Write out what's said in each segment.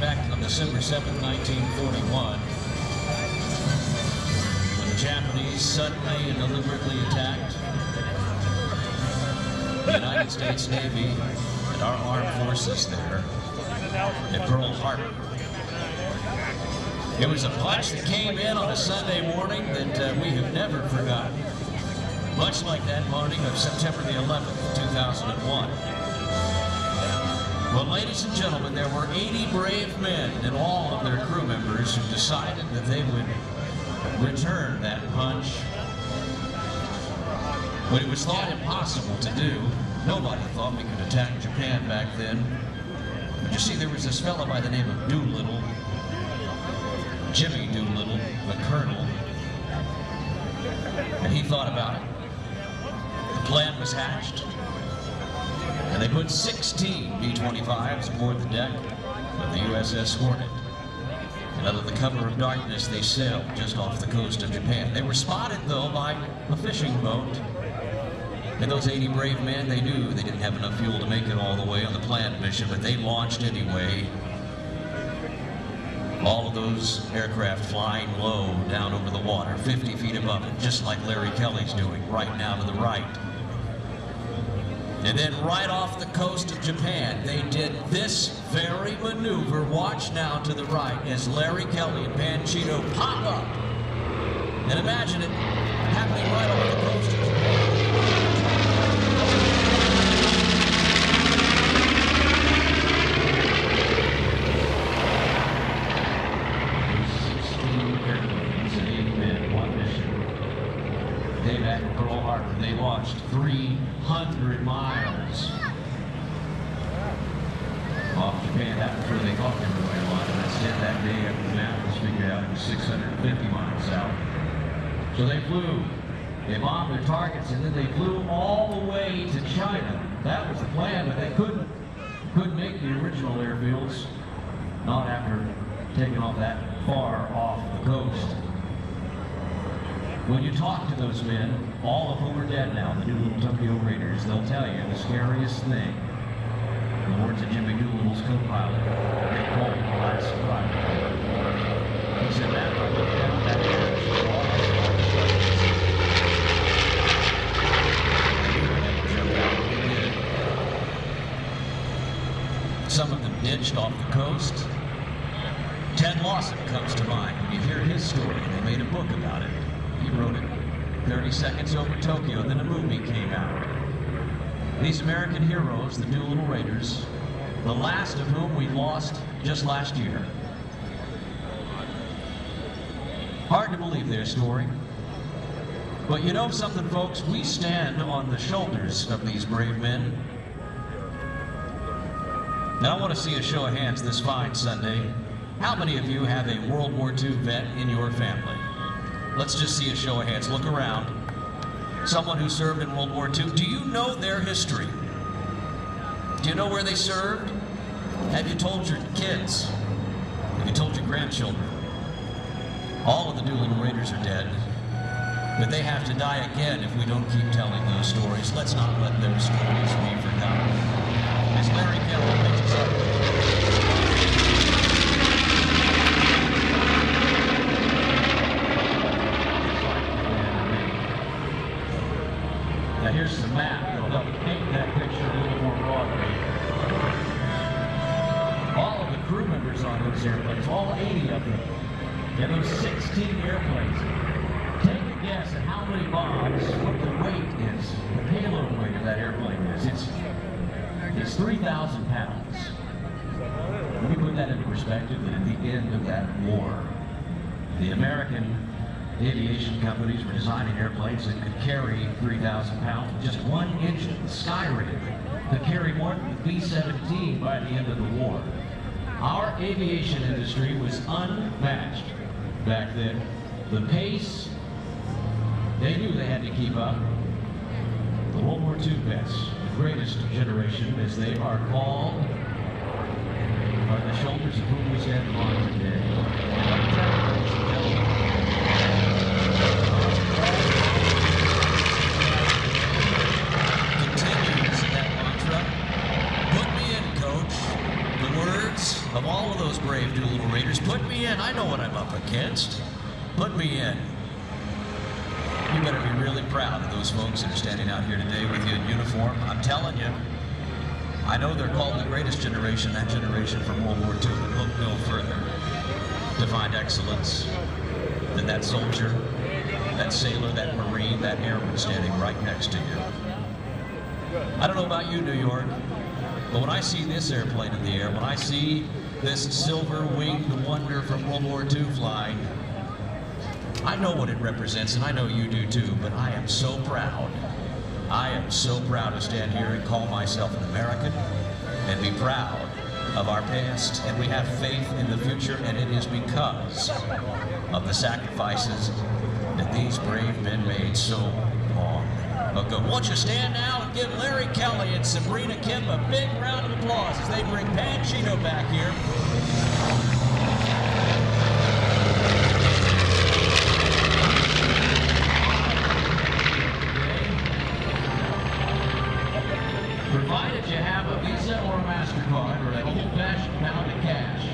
back on December 7th, 1941, when the Japanese suddenly and deliberately attacked the United States Navy and our armed forces there at Pearl Harbor. It was a punch that came in on a Sunday morning that we have never forgotten, much like that morning of September the 11th, 2001. Well, ladies and gentlemen, there were 80 brave men and all of their crew members who decided that they would return that punch. When it was thought impossible to do, nobody thought we could attack Japan back then. But you see, there was this fellow by the name of Doolittle, Jimmy Doolittle, the colonel, and he thought about it. The plan was hatched, and they put 16 B-25s aboard the deck of the USS Hornet. And under the cover of darkness, they sailed just off the coast of Japan. They were spotted, though, by a fishing boat. And those 80 brave men, they knew they didn't have enough fuel to make it all the way on the planned mission, but they launched anyway. All of those aircraft flying low down over the water, 50 feet above it, just like Larry Kelley's doing right now to the right. And then right off the coast of Japan, they did this very maneuver. Watch now to the right as Larry Kelley and Panchito pop up. And imagine it happening right off the coast of Japan. Back at Pearl Harbor, they launched 300 miles off Japan. That was where they thought they were going to launch. And instead, that day after the map was figured out, it was 650 miles south. So they flew. They bombed their targets, and then they flew all the way to China. That was the plan, but they couldn't make the original airfields, not after taking off that far off the coast. When you talk to those men, all of whom are dead now, the Doolittle Tokyo Raiders, they'll tell you the scariest thing, in the words of Jimmy Doolittle's co-pilot, Dick Cole, last Friday. He said, "Man, I looked down that air, some of them ditched off the coast. Ted Lawson comes to mind when you hear his story. They made a book about it. He wrote it, 30 Seconds Over Tokyo, then a movie came out. These American heroes, the Doolittle Raiders, the last of whom we lost just last year. Hard to believe their story. But you know something, folks? We stand on the shoulders of these brave men. Now I want to see a show of hands this fine Sunday. How many of you have a World War II vet in your family? Let's just see a show of hands. Look around. Someone who served in World War II. Do you know their history? Do you know where they served? Have you told your kids? Have you told your grandchildren? All of the Doolittle Raiders are dead, but they have to die again if we don't keep telling those stories. Let's not let those stories be forgotten. As Larry Kelley picks us up. Now here's the map that'll help paint that picture a little more broadly. All of the crew members on those airplanes, all 80 of them, and those 16 airplanes, take a guess at how many bombs, what the weight is, the payload weight of that airplane is. It's 3,000 pounds. Let me put that into perspective, that at the end of that war, the American aviation companies were designing airplanes that could carry 3,000 pounds with just one engine, the Skyrail, that carried more than the B-17 by the end of the war. Our aviation industry was unmatched back then. The pace, they knew they had to keep up. The World War II vets, the greatest generation, as they are called, are the shoulders of whom we stand on today. Continues that mantra. Put me in, coach. The words of all all of those brave Doolittle Raiders. Put me in. I know what I'm up against. Put me in. You better be really proud of those folks that are standing out here today with you in uniform. I'm telling you, I know they're called the greatest generation, that generation from World War II, but look no further to find excellence than that soldier, that sailor, that Marine, that airman standing right next to you. I don't know about you, New York, but when I see this airplane in the air, when I see this silver-winged wonder from World War II flying, I know what it represents, and I know you do too, but I am so proud. I am so proud to stand here and call myself an American and be proud of our past, and we have faith in the future, and it is because of the sacrifices that these brave men made so long ago. Won't you stand now and give Larry Kelley and Sabrina Kipp a big round of applause as they bring Panchito back here. Provided you have a Visa or a MasterCard or an old-fashioned pound of cash,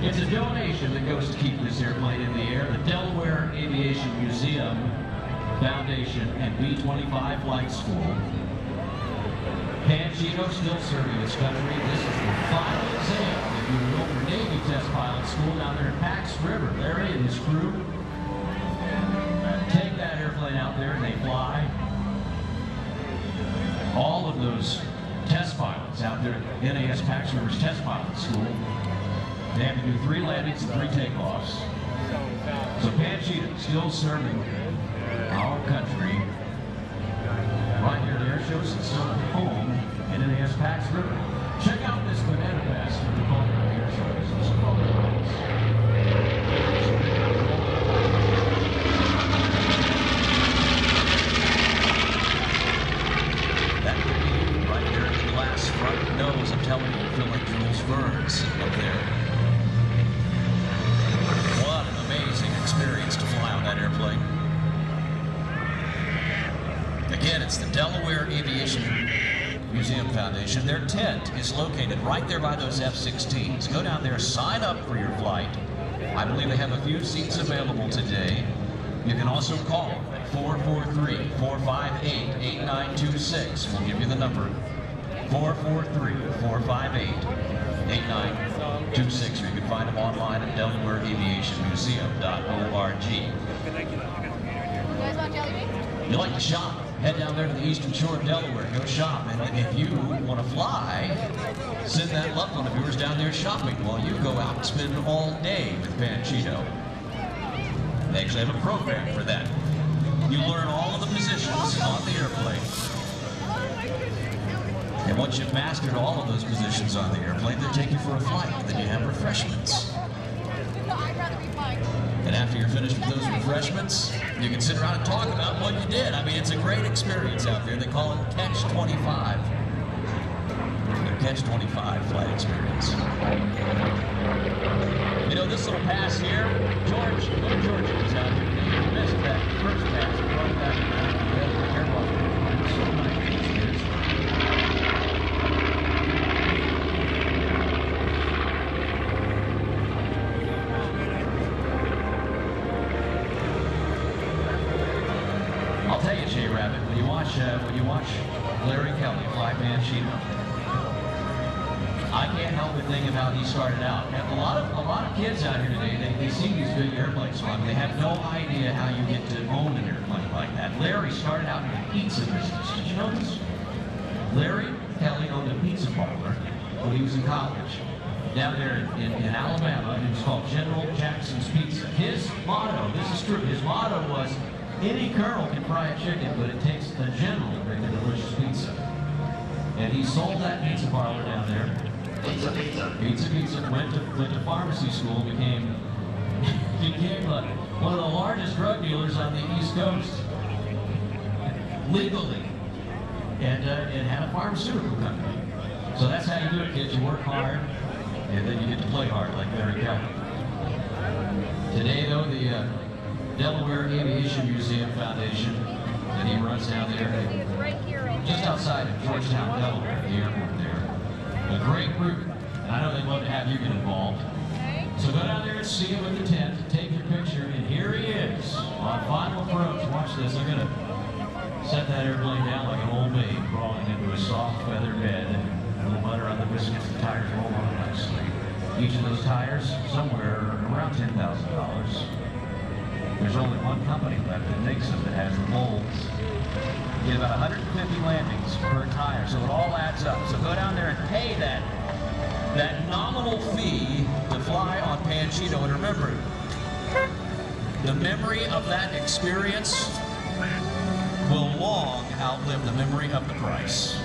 it's a donation that goes to keep this airplane in the air. The Delaware Aviation Museum Foundation and B-25 Flight School. Panchito still serving his country. This is the final exam if you will for Navy Test Pilot School down there in Pax River. Larry and his crew take that airplane out there and they fly. All of those test pilots out there at NAS Pax River's Test Pilot School, they have to do 3 landings and 3 takeoffs. So Panchito still serving our country right here at Airshow, and still at home in NAS Pax River. Check out this banana basket we're calling it Airshow. It's so called that could be right there in the glass front nose. I'm telling you, feel like Jules Verne's up there. What an amazing experience to fly on that airplane. Again, it's the Delaware Aviation Museum Foundation. Their tent is located right there by those F-16s. Go down there, sign up for your flight. I believe they have a few seats available today. You can also call 443-458-8926. We'll give you the number. 443-458-8926. Or you can find them online at DelawareAviationMuseum.org. You guys want jelly beans? You like to shop? Head down there to the eastern shore of Delaware. Go shop. And if you want to fly, send that loved one of yours down there shopping while you go out and spend all day with Panchito. They actually have a program for that. You learn all of the positions on the airplane. And once you've mastered all of those positions on the airplane, they take you for a flight. Then you have refreshments. And after you're finished with those refreshments, you can sit around and talk about what you did. I mean, it's a great experience out there. They call it Catch 25. Their Catch 25 flight experience. You know, this little pass here, George was out here today. He missed that first pass. He brought that airplane. So nice. I'll tell you, Jay Rabbit, when you watch Larry Kelley fly Panchito, I can't help but think of how he started out. A lot of kids out here today, they see these big airplanes flying, they have no idea how you get to own an airplane like that. Larry started out in the pizza business. Did you know this? Larry Kelley owned a pizza parlor when he was in college down there in Alabama. It was called General Jackson's Pizza. His motto, this is true, his motto was, any colonel can fry a chicken, but it takes a general to make a delicious pizza. And he sold that pizza parlor down there. Pizza. Went to pharmacy school, became one of the largest drug dealers on the East Coast, legally, and had a pharmaceutical company. So that's how you do it, kids. You work hard, and then you get to play hard, like Larry Kelley. Today, though, the Delaware Aviation Museum Foundation that he runs down there, just outside of Georgetown, Delaware, the airport there. A great group And I know they'd love to have you get involved. Okay. So go down there and see him with the tent, take your picture, and here he is on final approach. Watch this. They're going to set that airplane down like an old maid crawling into a soft feather bed. A little butter on the biscuits, the tires roll on nicely. Each of those tires, somewhere around $10,000. There's only one company left that makes them that has the molds. You get about 150 landings per tire, so it all adds up. So go down there and pay that nominal fee to fly on Panchito. And remember, the memory of that experience will long outlive the memory of the price.